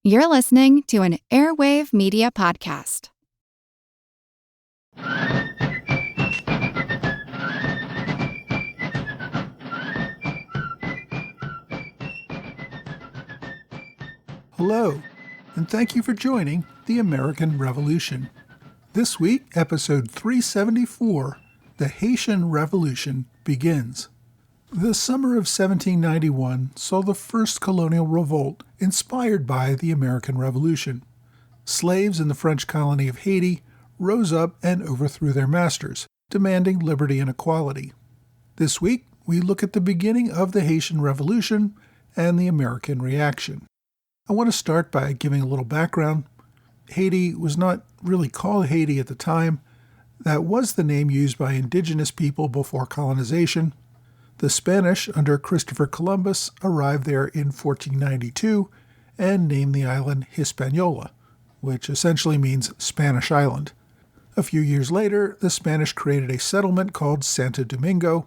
You're listening to an Airwave Media Podcast. Hello, and thank you for joining the American Revolution. This week, episode 374, The Haitian Revolution begins. The summer of 1791 saw the first colonial revolt inspired by the American Revolution. Slaves in the French colony of Haiti rose up and overthrew their masters, demanding liberty and equality. This week, we look at the beginning of the Haitian Revolution and the American reaction. I want to start by giving a little background. Haiti was not really called Haiti at the time. That was the name used by indigenous people before colonization. The Spanish, under Christopher Columbus, arrived there in 1492 and named the island Hispaniola, which essentially means Spanish Island. A few years later, the Spanish created a settlement called Santo Domingo.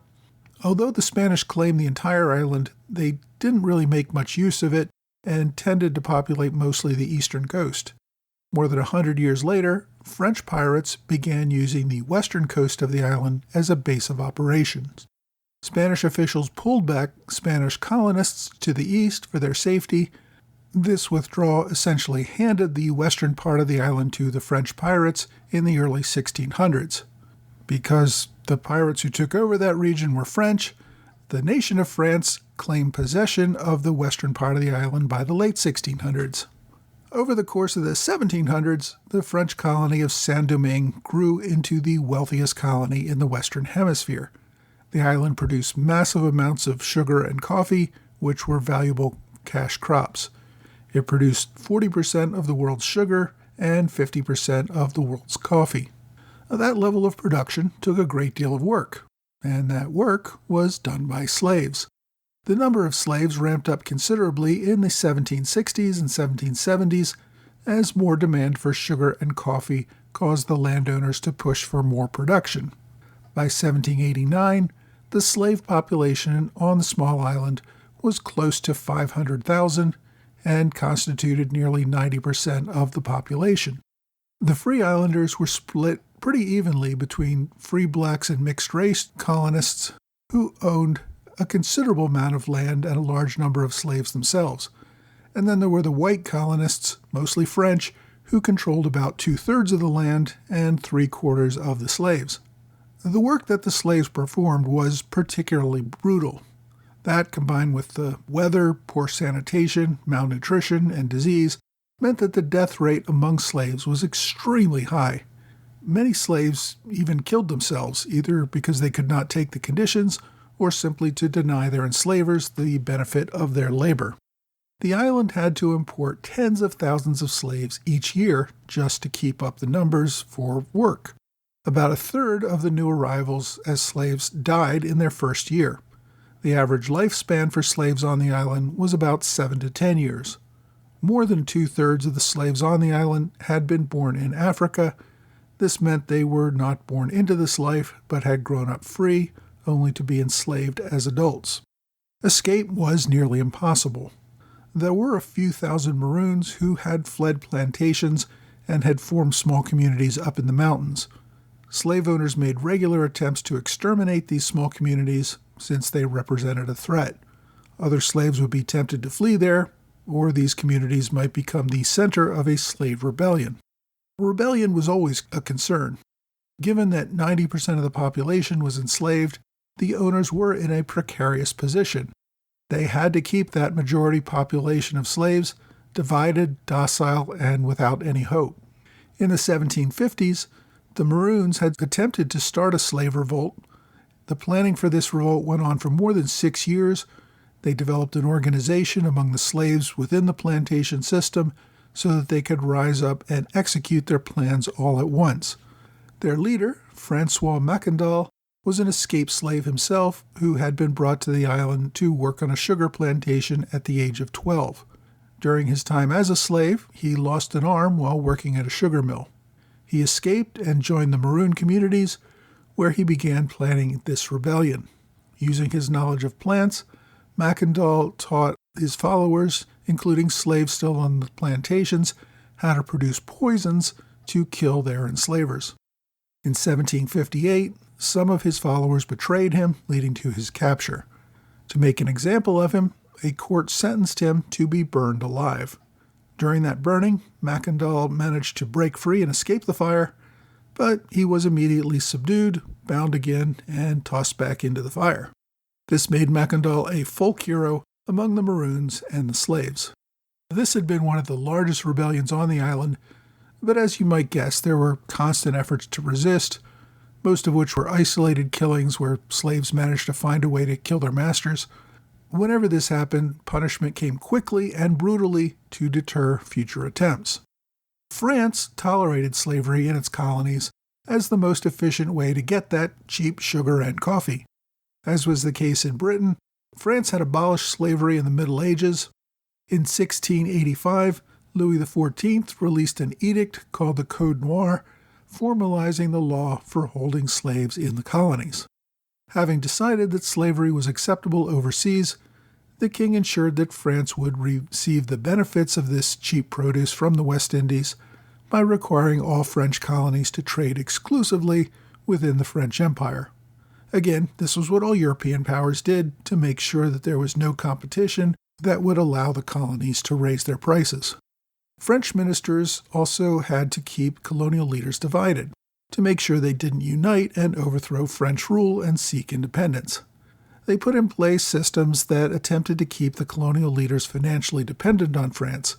Although the Spanish claimed the entire island, they didn't really make much use of it and tended to populate mostly the eastern coast. More than 100 years later, French pirates began using the western coast of the island as a base of operations. Spanish officials pulled back Spanish colonists to the east for their safety. This withdrawal essentially handed the western part of the island to the French pirates in the early 1600s. Because the pirates who took over that region were French, the nation of France claimed possession of the western part of the island by the late 1600s. Over the course of the 1700s, the French colony of Saint-Domingue grew into the wealthiest colony in the Western Hemisphere. The island produced massive amounts of sugar and coffee, which were valuable cash crops. It produced 40% of the world's sugar and 50% of the world's coffee. That level of production took a great deal of work, and that work was done by slaves. The number of slaves ramped up considerably in the 1760s and 1770s as more demand for sugar and coffee caused the landowners to push for more production. By 1789, the slave population on the small island was close to 500,000 and constituted nearly 90% of the population. The free islanders were split pretty evenly between free blacks and mixed-race colonists who owned a considerable amount of land and a large number of slaves themselves. And then there were the white colonists, mostly French, who controlled about 2/3 of the land and 3/4 of the slaves. The work that the slaves performed was particularly brutal. That, combined with the weather, poor sanitation, malnutrition, and disease, meant that the death rate among slaves was extremely high. Many slaves even killed themselves, either because they could not take the conditions or simply to deny their enslavers the benefit of their labor. The island had to import tens of thousands of slaves each year just to keep up the numbers for work. About 1/3 of the new arrivals as slaves died in their first year. The average lifespan for slaves on the island was about 7 to 10 years. More than 2/3 of the slaves on the island had been born in Africa. This meant they were not born into this life, but had grown up free, only to be enslaved as adults. Escape was nearly impossible. There were a few thousand Maroons who had fled plantations and had formed small communities up in the mountains. Slave owners made regular attempts to exterminate these small communities since they represented a threat. Other slaves would be tempted to flee there, or these communities might become the center of a slave rebellion. Rebellion was always a concern. Given that 90% of the population was enslaved, the owners were in a precarious position. They had to keep that majority population of slaves divided, docile, and without any hope. In the 1750s, the Maroons had attempted to start a slave revolt. The planning for this revolt went on for more than 6 years. They developed an organization among the slaves within the plantation system so that they could rise up and execute their plans all at once. Their leader, Francois Macandal, was an escaped slave himself who had been brought to the island to work on a sugar plantation at the age of 12. During his time as a slave, he lost an arm while working at a sugar mill. He escaped and joined the Maroon communities, where he began planning this rebellion. Using his knowledge of plants, Macandal taught his followers, including slaves still on the plantations, how to produce poisons to kill their enslavers. In 1758, some of his followers betrayed him, leading to his capture. To make an example of him, a court sentenced him to be burned alive. During that burning, Mackandal managed to break free and escape the fire, but he was immediately subdued, bound again, and tossed back into the fire. This made Mackandal a folk hero among the Maroons and the slaves. This had been one of the largest rebellions on the island, but as you might guess, there were constant efforts to resist, most of which were isolated killings where slaves managed to find a way to kill their masters. Whenever this happened, punishment came quickly and brutally to deter future attempts. France tolerated slavery in its colonies as the most efficient way to get that cheap sugar and coffee. As was the case in Britain, France had abolished slavery in the Middle Ages. In 1685, Louis XIV released an edict called the Code Noir, formalizing the law for holding slaves in the colonies. Having decided that slavery was acceptable overseas, the king ensured that France would receive the benefits of this cheap produce from the West Indies by requiring all French colonies to trade exclusively within the French Empire. Again, this was what all European powers did to make sure that there was no competition that would allow the colonies to raise their prices. French ministers also had to keep colonial leaders divided, to make sure they didn't unite and overthrow French rule and seek independence. They put in place systems that attempted to keep the colonial leaders financially dependent on France.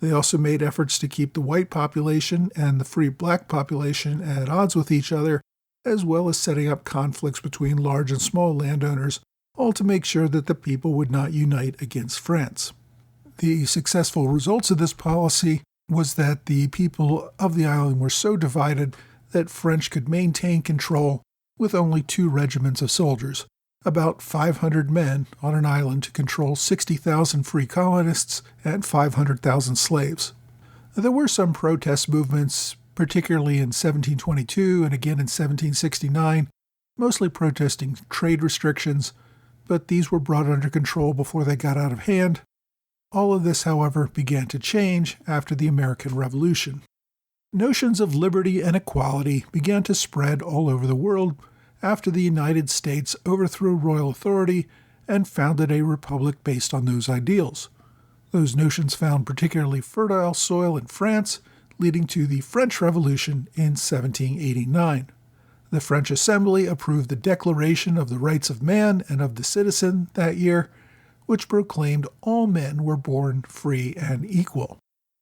They also made efforts to keep the white population and the free black population at odds with each other, as well as setting up conflicts between large and small landowners, all to make sure that the people would not unite against France. The successful results of this policy was that the people of the island were so divided that French could maintain control with only 2 regiments of soldiers, about 500 men on an island to control 60,000 free colonists and 500,000 slaves. There were some protest movements, particularly in 1722 and again in 1769, mostly protesting trade restrictions, but these were brought under control before they got out of hand. All of this, however, began to change after the American Revolution. Notions of liberty and equality began to spread all over the world after the United States overthrew royal authority and founded a republic based on those ideals. Those notions found particularly fertile soil in France, leading to the French Revolution in 1789. The French Assembly approved the Declaration of the Rights of Man and of the Citizen that year, which proclaimed all men were born free and equal.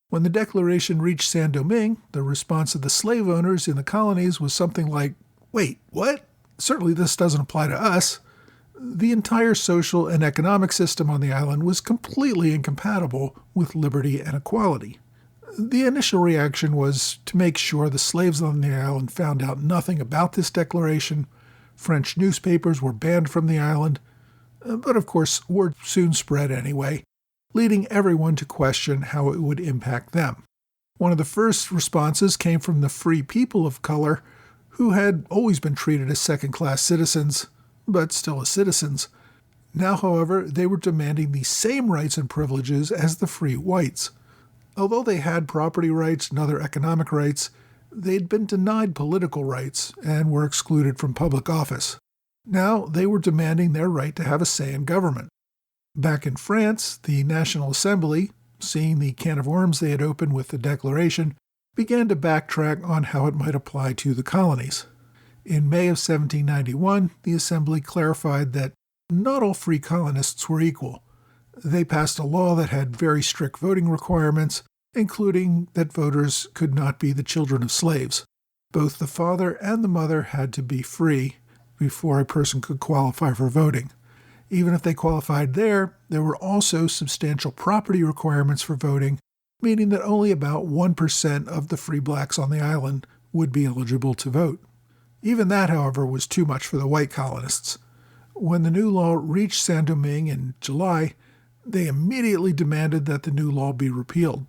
When the Declaration reached Saint-Domingue, the response of the slave owners in the colonies was something like, "Wait, what? Certainly this doesn't apply to us." The entire social and economic system on the island was completely incompatible with liberty and equality. The initial reaction was to make sure the slaves on the island found out nothing about this declaration. French newspapers were banned from the island, but of course word soon spread anyway, leading everyone to question how it would impact them. One of the first responses came from the free people of color, who had always been treated as second-class citizens, but still as citizens. Now, however, they were demanding the same rights and privileges as the free whites. Although they had property rights and other economic rights, they'd been denied political rights and were excluded from public office. Now they were demanding their right to have a say in government. Back in France, the National Assembly, seeing the can of worms they had opened with the Declaration, began to backtrack on how it might apply to the colonies. In May of 1791, the Assembly clarified that not all free colonists were equal. They passed a law that had very strict voting requirements, including that voters could not be the children of slaves. Both the father and the mother had to be free before a person could qualify for voting. Even if they qualified there were also substantial property requirements for voting, meaning that only about 1% of the free blacks on the island would be eligible to vote. Even that, however, was too much for the white colonists. When the new law reached Saint-Domingue in July, they immediately demanded that the new law be repealed.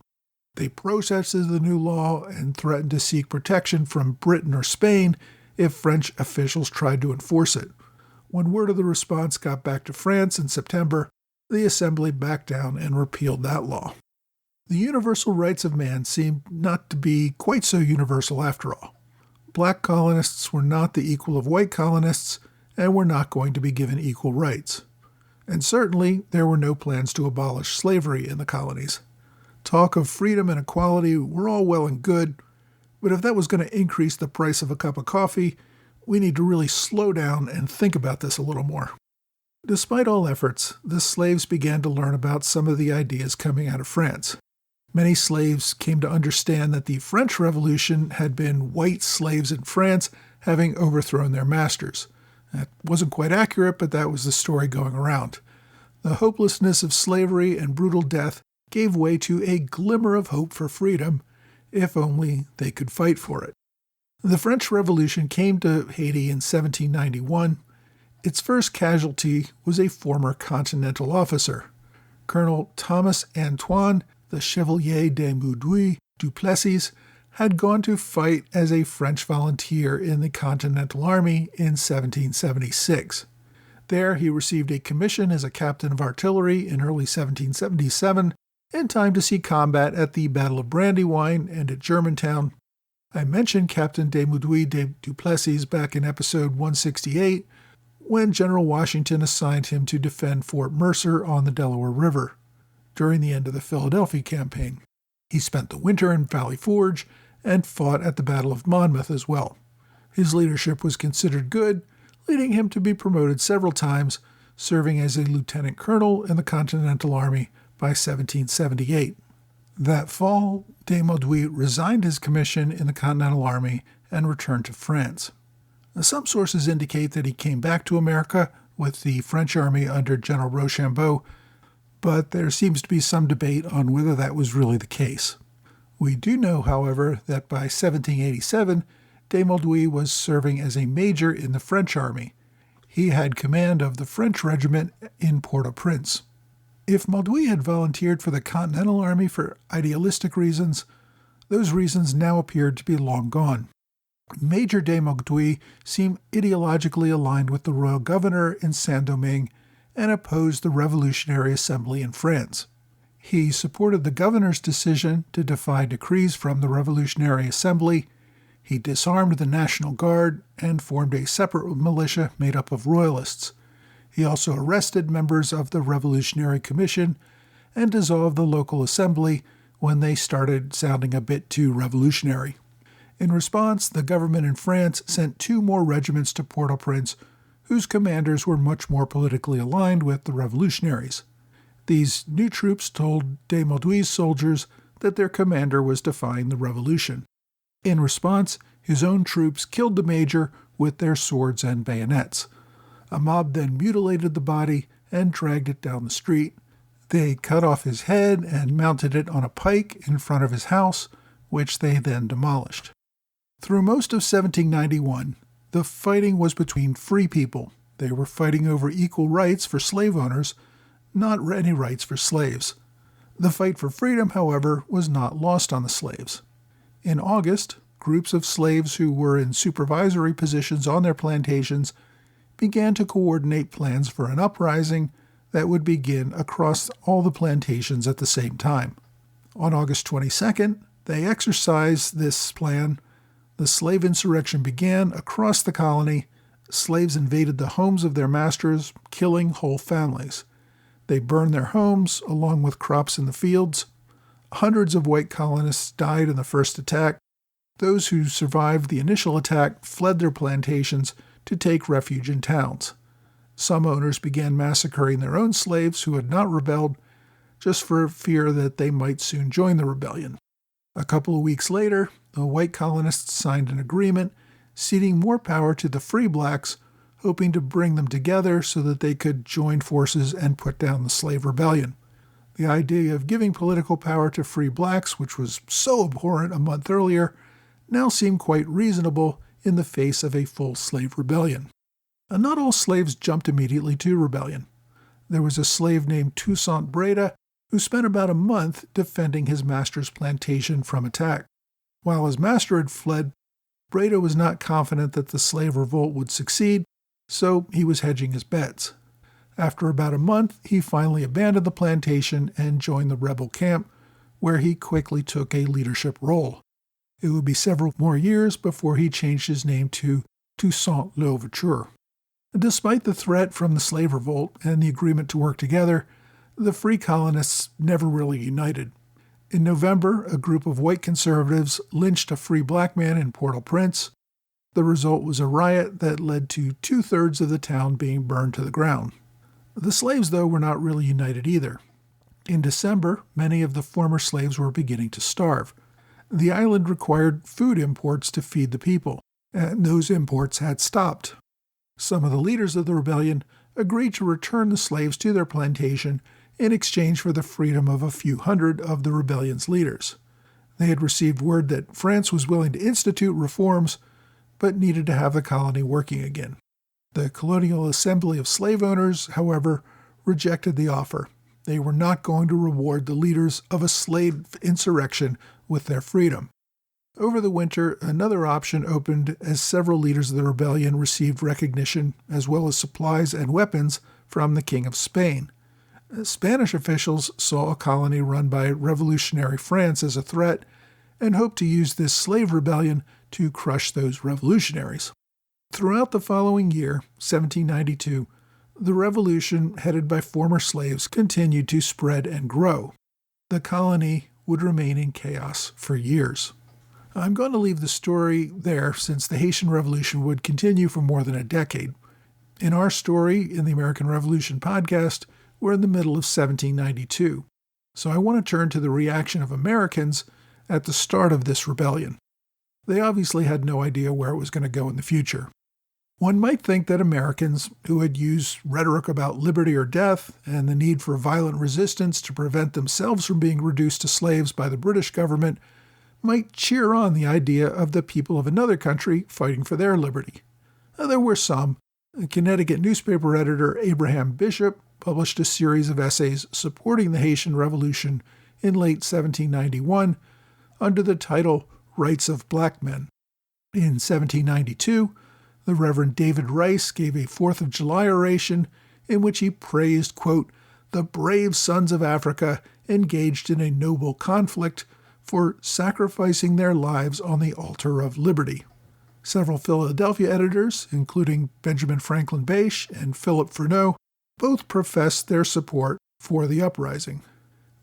They protested the new law and threatened to seek protection from Britain or Spain if French officials tried to enforce it. When word of the response got back to France in September, The Assembly backed down and repealed that law. The universal rights of man seemed not to be quite so universal after all. Black colonists were not the equal of white colonists and were not going to be given equal rights. And certainly there were no plans to abolish slavery in the colonies. Talk of freedom and equality were all well and good, but if that was going to increase the price of a cup of coffee, we need to really slow down and think about this a little more. Despite all efforts, the slaves began to learn about some of the ideas coming out of France. Many slaves came to understand that the French Revolution had been white slaves in France having overthrown their masters. That wasn't quite accurate, but that was the story going around. The hopelessness of slavery and brutal death gave way to a glimmer of hope for freedom, if only they could fight for it. The French Revolution came to Haiti in 1791. Its first casualty was a former Continental officer. Colonel Thomas Antoine, the Chevalier de Moudoui du Plessis, had gone to fight as a French volunteer in the Continental Army in 1776. There he received a commission as a captain of artillery in early 1777, in time to see combat at the Battle of Brandywine and at Germantown. I mentioned Captain de Moudoui de Duplessis back in episode 168, when General Washington assigned him to defend Fort Mercer on the Delaware River during the end of the Philadelphia campaign. He spent the winter in Valley Forge and fought at the Battle of Monmouth as well. His leadership was considered good, leading him to be promoted several times, serving as a lieutenant colonel in the Continental Army by 1778. That fall, de Mauduit resigned his commission in the Continental Army and returned to France. Some sources indicate that he came back to America with the French army under General Rochambeau, but there seems to be some debate on whether that was really the case. We do know, however, that by 1787, de Mauduit was serving as a major in the French army. He had command of the French regiment in Port-au-Prince. If Mauduit had volunteered for the Continental Army for idealistic reasons, those reasons now appeared to be long gone. Major de Mauduit seemed ideologically aligned with the royal governor in Saint-Domingue and opposed the Revolutionary Assembly in France. He supported the governor's decision to defy decrees from the Revolutionary Assembly. He disarmed the National Guard and formed a separate militia made up of royalists. He also arrested members of the Revolutionary Commission and dissolved the local assembly when they started sounding a bit too revolutionary. In response, the government in France sent 2 more regiments to Port-au-Prince, whose commanders were much more politically aligned with the revolutionaries. These new troops told de Mauduit's soldiers that their commander was defying the revolution. In response, his own troops killed the major with their swords and bayonets. A mob then mutilated the body and dragged it down the street. They cut off his head and mounted it on a pike in front of his house, which they then demolished. Through most of 1791, the fighting was between free people. They were fighting over equal rights for slave owners, not any rights for slaves. The fight for freedom, however, was not lost on the slaves. In August, groups of slaves who were in supervisory positions on their plantations began to coordinate plans for an uprising that would begin across all the plantations at the same time. On August 22nd, they exercised this plan. The slave insurrection began across the colony. Slaves invaded the homes of their masters, killing whole families. They burned their homes along with crops in the fields. Hundreds of white colonists died in the first attack. Those who survived the initial attack fled their plantations to take refuge in towns. Some owners began massacring their own slaves who had not rebelled, just for fear that they might soon join the rebellion. A couple of weeks later, the white colonists signed an agreement ceding more power to the free blacks, hoping to bring them together so that they could join forces and put down the slave rebellion. The idea of giving political power to free blacks, which was so abhorrent a month earlier, now seemed quite reasonable in the face of a full slave rebellion. And not all slaves jumped immediately to rebellion. There was a slave named Toussaint Breda who spent about a month defending his master's plantation from attack. While his master had fled, Breda was not confident that the slave revolt would succeed, so he was hedging his bets. After about a month, he finally abandoned the plantation and joined the rebel camp, where he quickly took a leadership role. It would be several more years before he changed his name to Toussaint Louverture. Despite the threat from the slave revolt and the agreement to work together, the free colonists never really united. In November, a group of white conservatives lynched a free black man in Port-au-Prince. The result was a riot that led to 2/3 of the town being burned to the ground. The slaves, though, were not really united either. In December, many of the former slaves were beginning to starve. The island required food imports to feed the people, and those imports had stopped. Some of the leaders of the rebellion agreed to return the slaves to their plantation in exchange for the freedom of a few hundred of the rebellion's leaders. They had received word that France was willing to institute reforms, but needed to have the colony working again. The Colonial Assembly of Slave Owners, however, rejected the offer. They were not going to reward the leaders of a slave insurrection with their freedom. Over the winter, another option opened as several leaders of the rebellion received recognition as well as supplies and weapons from the King of Spain. Spanish officials saw a colony run by revolutionary France as a threat and hoped to use this slave rebellion to crush those revolutionaries. Throughout the following year, 1792, the revolution headed by former slaves continued to spread and grow. The colony would remain in chaos for years. I'm going to leave the story there since the Haitian Revolution would continue for more than a decade. In our story in the American Revolution podcast, we're in the middle of 1792. So I want to turn to the reaction of Americans at the start of this rebellion. They obviously had no idea where it was going to go in the future. One might think that Americans, who had used rhetoric about liberty or death and the need for violent resistance to prevent themselves from being reduced to slaves by the British government, might cheer on the idea of the people of another country fighting for their liberty. There were some. A Connecticut newspaper editor, Abraham Bishop, published a series of essays supporting the Haitian Revolution in late 1791 under the title Rights of Black Men. In 1792, the Reverend David Rice gave a 4th of July oration in which he praised, quote, the brave sons of Africa engaged in a noble conflict for sacrificing their lives on the altar of liberty. Several Philadelphia editors, including Benjamin Franklin Bache and Philip Freneau, both professed their support for the uprising.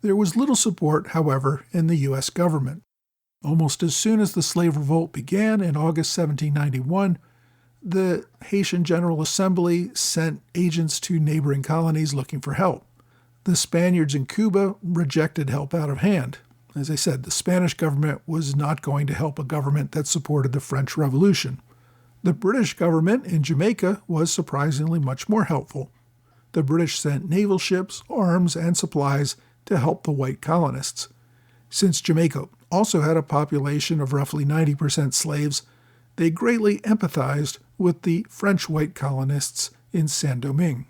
There was little support, however, in the U.S. government. Almost as soon as the slave revolt began in August 1791, the Haitian General Assembly sent agents to neighboring colonies looking for help. The Spaniards in Cuba rejected help out of hand. As I said, the Spanish government was not going to help a government that supported the French Revolution. The British government in Jamaica was surprisingly much more helpful. The British sent naval ships, arms, and supplies to help the white colonists. Since Jamaica also had a population of roughly 90% slaves, they greatly empathized with the French white colonists in Saint-Domingue.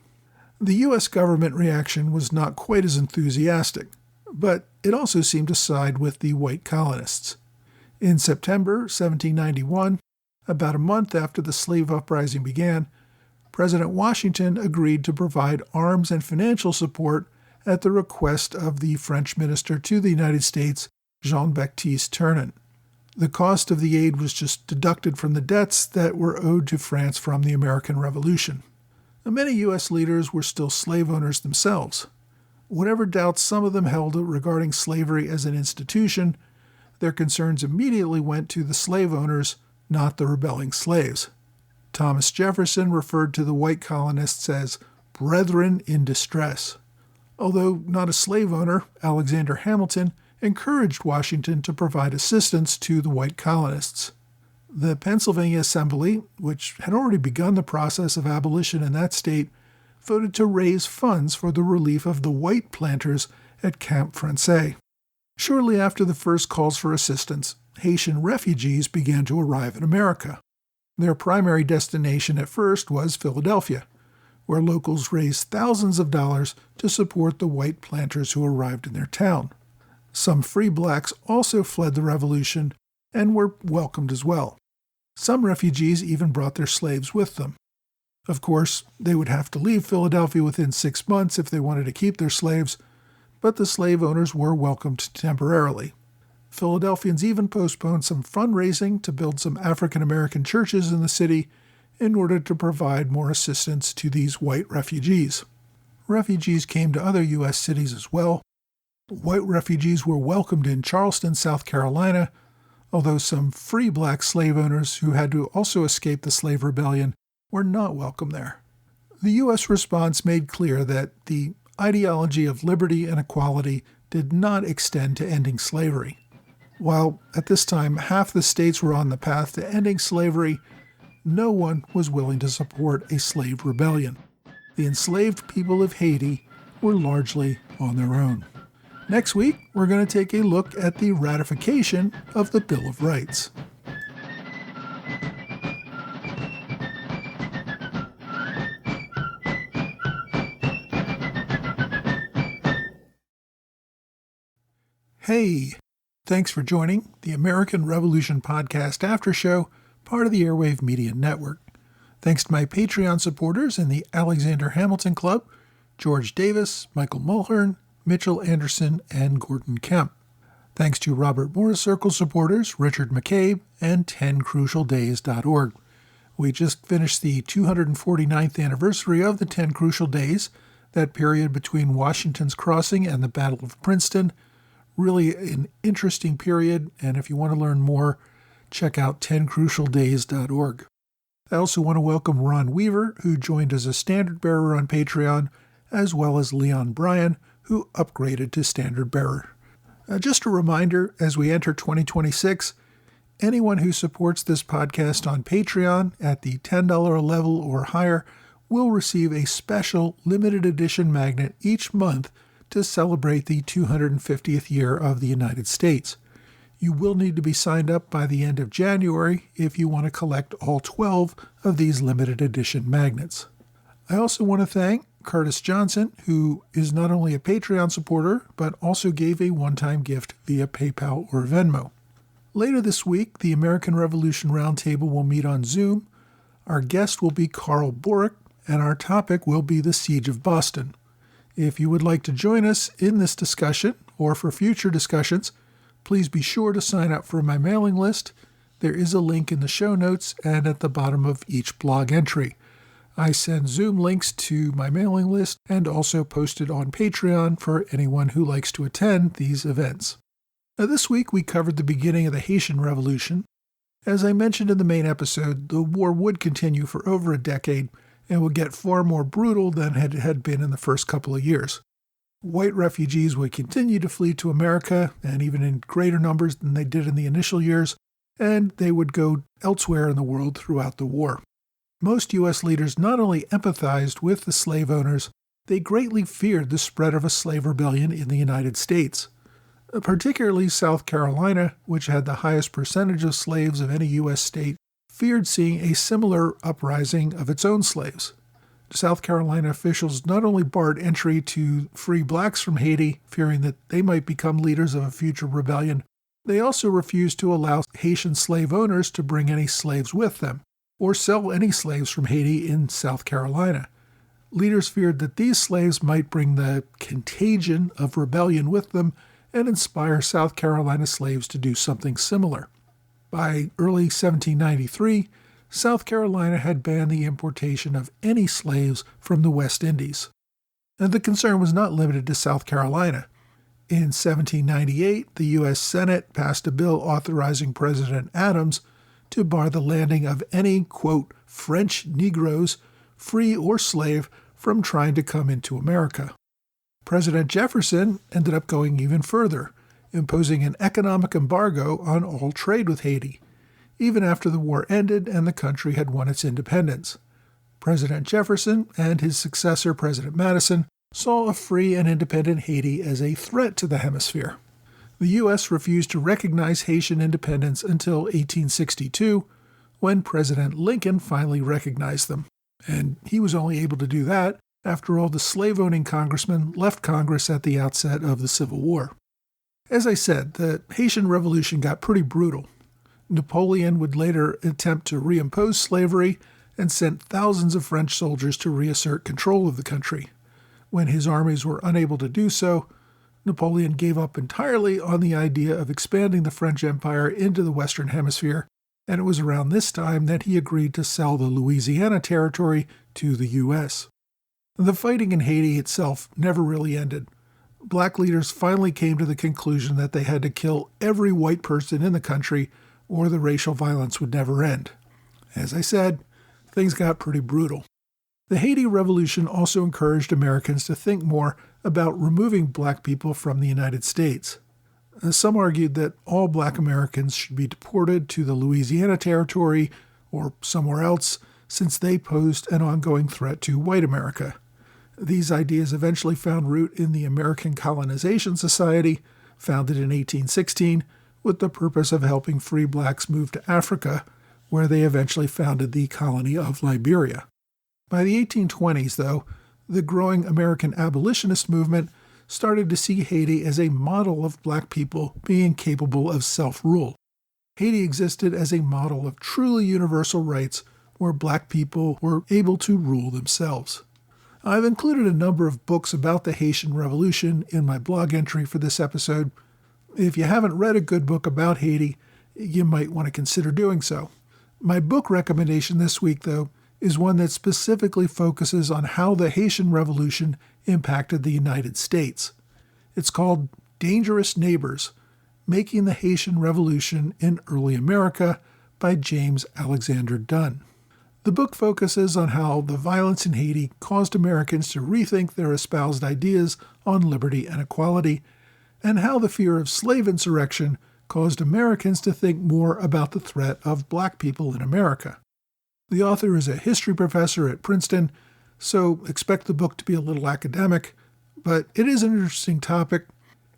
The U.S. government reaction was not quite as enthusiastic, but it also seemed to side with the white colonists. In September 1791, about a month after the slave uprising began, President Washington agreed to provide arms and financial support at the request of the French minister to the United States, Jean-Baptiste Tournon. The cost of the aid was just deducted from the debts that were owed to France from the American Revolution. Many U.S. leaders were still slave owners themselves. Whatever doubts some of them held regarding slavery as an institution, their concerns immediately went to the slave owners, not the rebelling slaves. Thomas Jefferson referred to the white colonists as brethren in distress. Although not a slave owner, Alexander Hamilton encouraged Washington to provide assistance to the white colonists. The Pennsylvania Assembly, which had already begun the process of abolition in that state, voted to raise funds for the relief of the white planters at Camp Français. Shortly after the first calls for assistance, Haitian refugees began to arrive in America. Their primary destination at first was Philadelphia, where locals raised thousands of dollars to support the white planters who arrived in their town. Some free blacks also fled the revolution and were welcomed as well. Some refugees even brought their slaves with them. Of course, they would have to leave Philadelphia within 6 months if they wanted to keep their slaves, but the slave owners were welcomed temporarily. Philadelphians even postponed some fundraising to build some African American churches in the city in order to provide more assistance to these white refugees. Refugees came to other U.S. cities as well. White refugees were welcomed in Charleston, South Carolina, although some free black slave owners who had to also escape the slave rebellion were not welcome there. The U.S. response made clear that the ideology of liberty and equality did not extend to ending slavery. While at this time half the states were on the path to ending slavery, no one was willing to support a slave rebellion. The enslaved people of Haiti were largely on their own. Next week, we're going to take a look at the ratification of the Bill of Rights. Hey, thanks for joining the American Revolution Podcast After Show, part of the Airwave Media Network. Thanks to my Patreon supporters in the Alexander Hamilton Club, George Davis, Michael Mulhern, Mitchell Anderson, and Gordon Kemp. Thanks to Robert Morris Circle supporters, Richard McCabe, and 10crucialdays.org. We just finished the 249th anniversary of the 10 Crucial Days, that period between Washington's crossing and the Battle of Princeton. Really an interesting period, and if you want to learn more, check out 10crucialdays.org. I also want to welcome Ron Weaver, who joined as a standard bearer on Patreon, as well as Leon Bryan, who upgraded to standard bearer. Just a reminder, as we enter 2026, anyone who supports this podcast on Patreon at the $10 level or higher will receive a special limited edition magnet each month to celebrate the 250th year of the United States. You will need to be signed up by the end of January if you want to collect all 12 of these limited edition magnets. I also want to thank Curtis Johnson, who is not only a Patreon supporter, but also gave a one-time gift via PayPal or Venmo. Later this week, the American Revolution Roundtable will meet on Zoom. Our guest will be Carl Borick, and our topic will be the Siege of Boston. If you would like to join us in this discussion, or for future discussions, please be sure to sign up for my mailing list. There is a link in the show notes and at the bottom of each blog entry. I send Zoom links to my mailing list and also post it on Patreon for anyone who likes to attend these events. Now, this week we covered the beginning of the Haitian Revolution. As I mentioned in the main episode, the war would continue for over a decade and would get far more brutal than it had been in the first couple of years. White refugees would continue to flee to America, and even in greater numbers than they did in the initial years, and they would go elsewhere in the world throughout the war. Most U.S. leaders not only empathized with the slave owners, they greatly feared the spread of a slave rebellion in the United States. Particularly South Carolina, which had the highest percentage of slaves of any U.S. state, feared seeing a similar uprising of its own slaves. South Carolina officials not only barred entry to free blacks from Haiti, fearing that they might become leaders of a future rebellion, they also refused to allow Haitian slave owners to bring any slaves with them, or sell any slaves from Haiti in South Carolina. Leaders feared that these slaves might bring the contagion of rebellion with them and inspire South Carolina slaves to do something similar. By early 1793, South Carolina had banned the importation of any slaves from the West Indies. And the concern was not limited to South Carolina. In 1798, the U.S. Senate passed a bill authorizing President Adams to bar the landing of any, quote, French Negroes, free or slave, from trying to come into America. President Jefferson ended up going even further, imposing an economic embargo on all trade with Haiti, even after the war ended and the country had won its independence. President Jefferson and his successor, President Madison, saw a free and independent Haiti as a threat to the hemisphere. The U.S. refused to recognize Haitian independence until 1862, when President Lincoln finally recognized them. And he was only able to do that after all the slave-owning congressmen left Congress at the outset of the Civil War. As I said, the Haitian Revolution got pretty brutal. Napoleon would later attempt to reimpose slavery, and sent thousands of French soldiers to reassert control of the country. When his armies were unable to do so, Napoleon gave up entirely on the idea of expanding the French Empire into the Western Hemisphere, and it was around this time that he agreed to sell the Louisiana Territory to the U.S. The fighting in Haiti itself never really ended. Black leaders finally came to the conclusion that they had to kill every white person in the country or the racial violence would never end. As I said, things got pretty brutal. The Haiti Revolution also encouraged Americans to think more about removing black people from the United States. Some argued that all black Americans should be deported to the Louisiana Territory or somewhere else since they posed an ongoing threat to white America. These ideas eventually found root in the American Colonization Society, founded in 1816, with the purpose of helping free blacks move to Africa, where they eventually founded the colony of Liberia. By the 1820s, though, the growing American abolitionist movement started to see Haiti as a model of black people being capable of self-rule. Haiti existed as a model of truly universal rights where black people were able to rule themselves. I've included a number of books about the Haitian Revolution in my blog entry for this episode. If you haven't read a good book about Haiti, you might want to consider doing so. My book recommendation this week, though, is one that specifically focuses on how the Haitian Revolution impacted the United States. It's called Dangerous Neighbors: Making the Haitian Revolution in Early America by James Alexander Dunn. The book focuses on how the violence in Haiti caused Americans to rethink their espoused ideas on liberty and equality, and how the fear of slave insurrection caused Americans to think more about the threat of black people in America. The author is a history professor at Princeton, so expect the book to be a little academic, but it is an interesting topic.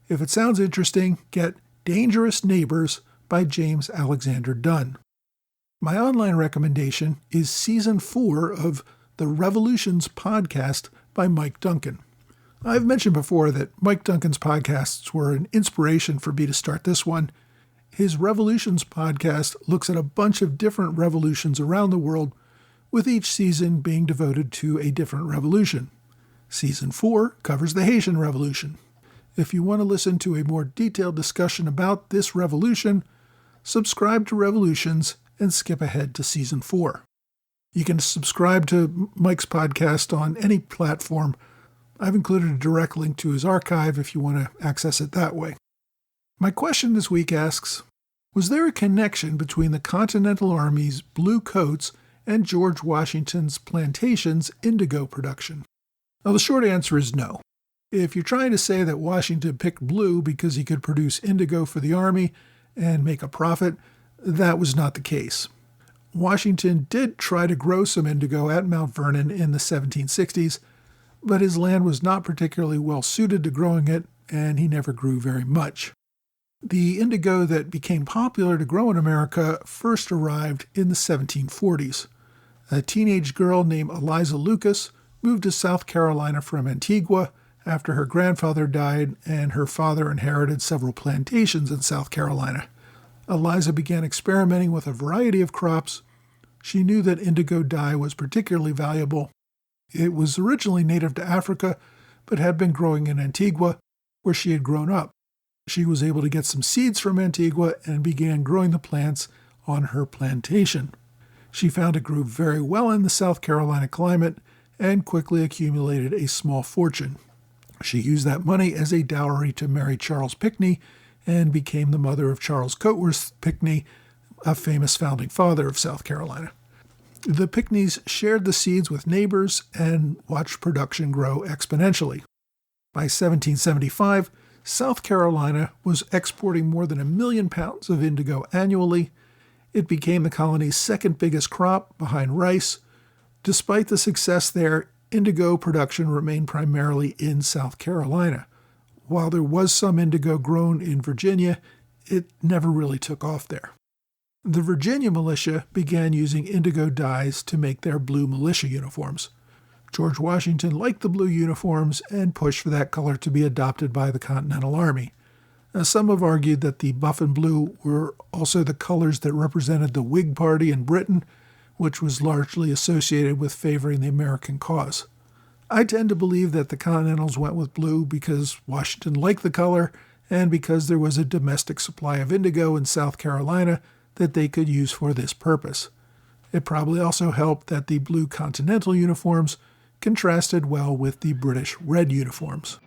If it sounds interesting, get Dangerous Neighbors by James Alexander Dunn. My online recommendation is Season 4 of the Revolutions podcast by Mike Duncan. I've mentioned before that Mike Duncan's podcasts were an inspiration for me to start this one. His Revolutions podcast looks at a bunch of different revolutions around the world, with each season being devoted to a different revolution. Season 4 covers the Haitian Revolution. If you want to listen to a more detailed discussion about this revolution, subscribe to Revolutions and skip ahead to Season 4. You can subscribe to Mike's podcast on any platform. I've included a direct link to his archive if you want to access it that way. My question this week asks, was there a connection between the Continental Army's blue coats and George Washington's plantations' indigo production? Now, the short answer is no. If you're trying to say that Washington picked blue because he could produce indigo for the army and make a profit, that was not the case. Washington did try to grow some indigo at Mount Vernon in the 1760s, but his land was not particularly well suited to growing it, and he never grew very much. The indigo that became popular to grow in America first arrived in the 1740s. A teenage girl named Eliza Lucas moved to South Carolina from Antigua after her grandfather died and her father inherited several plantations in South Carolina. Eliza began experimenting with a variety of crops. She knew that indigo dye was particularly valuable. It was originally native to Africa, but had been growing in Antigua, where she had grown up. She was able to get some seeds from Antigua and began growing the plants on her plantation. She found it grew very well in the South Carolina climate and quickly accumulated a small fortune. She used that money as a dowry to marry Charles Pinckney and became the mother of Charles Coatworth Pinckney, a famous founding father of South Carolina. The Pinckneys shared the seeds with neighbors and watched production grow exponentially. By 1775, South Carolina was exporting more than 1 million pounds of indigo annually. It became the colony's second biggest crop, behind rice. Despite the success there, indigo production remained primarily in South Carolina. While there was some indigo grown in Virginia, it never really took off there. The Virginia militia began using indigo dyes to make their blue militia uniforms. George Washington liked the blue uniforms and pushed for that color to be adopted by the Continental Army. Some have argued that the buff and blue were also the colors that represented the Whig Party in Britain, which was largely associated with favoring the American cause. I tend to believe that the Continentals went with blue because Washington liked the color and because there was a domestic supply of indigo in South Carolina that they could use for this purpose. It probably also helped that the blue Continental uniforms contrasted well with the British red uniforms.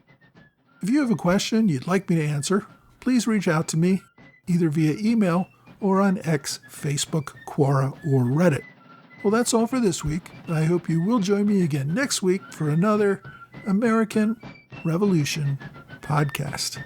If you have a question you'd like me to answer, please reach out to me either via email or on X, Facebook, Quora, or Reddit. Well, that's all for this week. I hope you will join me again next week for another American Revolution podcast.